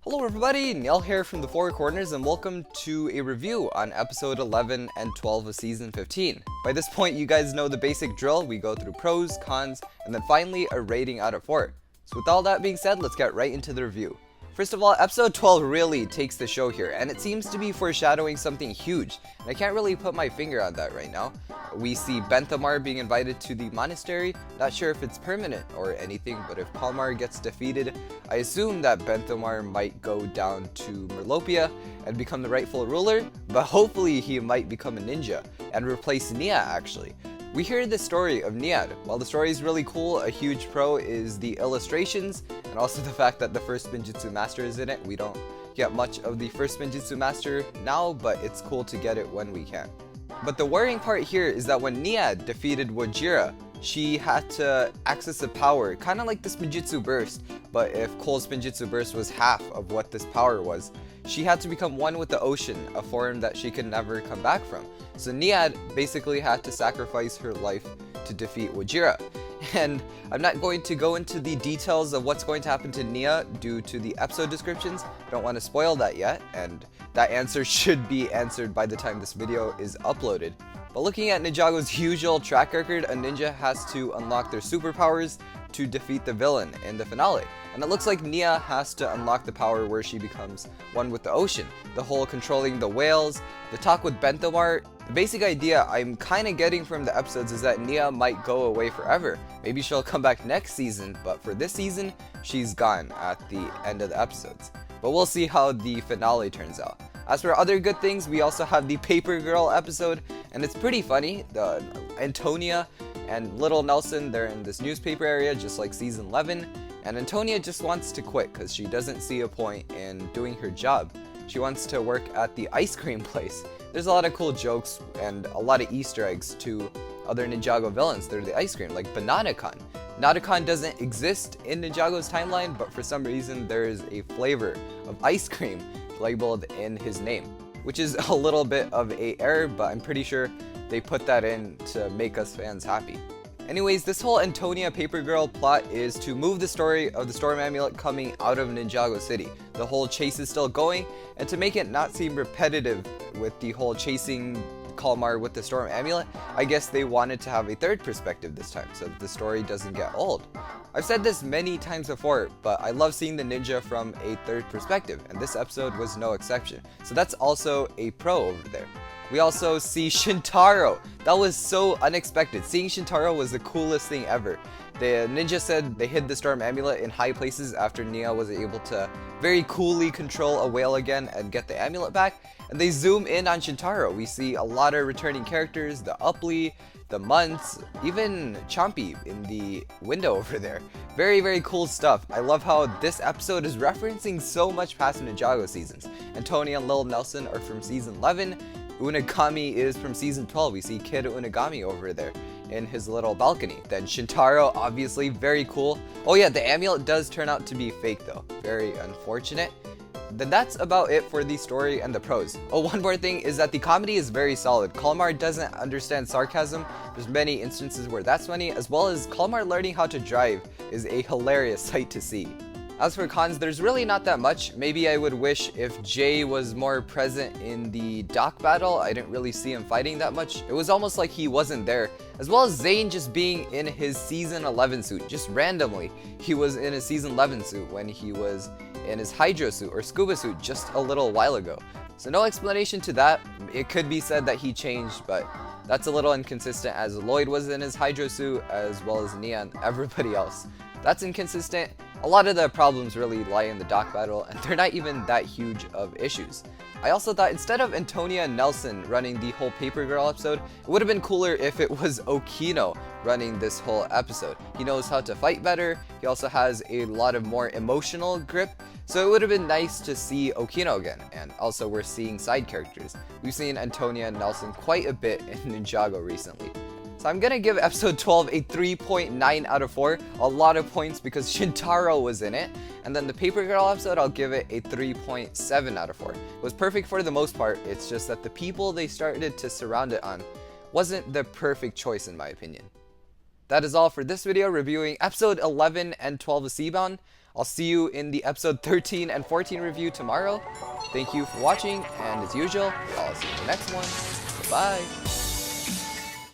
Hello everybody, Neil here from the Four Corners and welcome to a review on episode 11 and 12 of season 15. By this point you guys know the basic drill. We go through pros, cons, and then finally a rating out of 4. So with all that being said, let's get right into the review. First of all, episode 12 really takes the show here, and it seems to be foreshadowing something huge, and I can't really put my finger on that right now. We see Benthamar being invited to the monastery. Not sure if it's permanent or anything, but if Kalmar gets defeated, I assume that Benthamar might go down to Merlopia and become the rightful ruler, but hopefully he might become a ninja and replace Nia actually. We hear the story of Niad. While the story is really cool, a huge pro is the illustrations and also the fact that the first Spinjitzu Master is in it. We don't get much of the first Spinjitzu Master now, but it's cool to get it when we can. But the worrying part here is that when Niad defeated Wajira, she had to access a power, kind of like the Spinjitzu Burst, but if Cole's Spinjitzu Burst was half of what this power was, she had to become one with the ocean, a form that she could never come back from. So Niad basically had to sacrifice her life to defeat Wajira. And I'm not going to go into the details of what's going to happen to Nia due to the episode descriptions. I don't want to spoil that yet, and that answer should be answered by the time this video is uploaded. But looking at Ninjago's usual track record, a ninja has to unlock their superpowers to defeat the villain in the finale. And it looks like Nia has to unlock the power where she becomes one with the ocean. The whole controlling the whales, the talk with Benthamar. The basic idea I'm kind of getting from the episodes is that Nia might go away forever. Maybe she'll come back next season, but for this season, she's gone at the end of the episodes. But we'll see how the finale turns out. As for other good things, we also have the Paper Girl episode, and it's pretty funny. Antonia and Little Nelson, they're in this newspaper area just like season 11, and Antonia just wants to quit because she doesn't see a point in doing her job. She wants to work at the ice cream place. There's a lot of cool jokes and a lot of Easter eggs to other Ninjago villains through the ice cream, like Banana-Con. Nana-Con doesn't exist in Ninjago's timeline, but for some reason there is a flavor of ice cream labeled in his name, which is a little bit of a error, but I'm pretty sure they put that in to make us fans happy. Anyways, this whole Antonia Paper Girl plot is to move the story of the Storm Amulet coming out of Ninjago City. The whole chase is still going, and to make it not seem repetitive with the whole chasing Kalmar with the Storm Amulet, I guess they wanted to have a third perspective this time, so that the story doesn't get old. I've said this many times before, but I love seeing the ninja from a third perspective, and this episode was no exception. So that's also a pro over there. We also see Shintaro. That was so unexpected. Seeing Shintaro was the coolest thing ever. The ninja said they hid the Storm Amulet in high places after Nia was able to very coolly control a whale again and get the amulet back. And they zoom in on Shintaro. We see a lot of returning characters, the Upply, the Months, even Chompy in the window over there. Very, very cool stuff. I love how this episode is referencing so much past Ninjago seasons. Antonia and Lil Nelson are from season 11. Unagami is from season 12. We see Kid Unagami over there in his little balcony. Then Shintaro, obviously very cool. Oh yeah, the amulet does turn out to be fake though. Very unfortunate. Then that's about it for the story and the pros. Oh, one more thing is that the comedy is very solid. Kalmar doesn't understand sarcasm. There's many instances where that's funny, as well as Kalmar learning how to drive is a hilarious sight to see. As for cons, there's really not that much. Maybe I would wish if Jay was more present in the dock battle. I didn't really see him fighting that much. It was almost like he wasn't there. As well as Zane just being in his season 11 suit. Just randomly, he was in his season 11 suit when he was in his hydro suit or scuba suit just a little while ago. So no explanation to that. It could be said that he changed, but that's a little inconsistent as Lloyd was in his hydro suit as well as Nia and everybody else. That's inconsistent. A lot of the problems really lie in the dock battle, and they're not even that huge of issues. I also thought instead of Antonia and Nelson running the whole Paper Girl episode, it would have been cooler if it was Okino running this whole episode. He knows how to fight better, he also has a lot of more emotional grip, so it would have been nice to see Okino again, and also we're seeing side characters. We've seen Antonia and Nelson quite a bit in Ninjago recently. So I'm gonna give episode 12 a 3.9 out of 4. A lot of points because Shintaro was in it. And then the Paper Girl episode, I'll give it a 3.7 out of 4. It was perfect for the most part. It's just that the people they started to surround it on wasn't the perfect choice in my opinion. that is all for this video reviewing episode 11 and 12 of Seabound. I'll see you in the episode 13 and 14 review tomorrow. Thank you for watching, and as usual, I'll see you in the next one. Bye.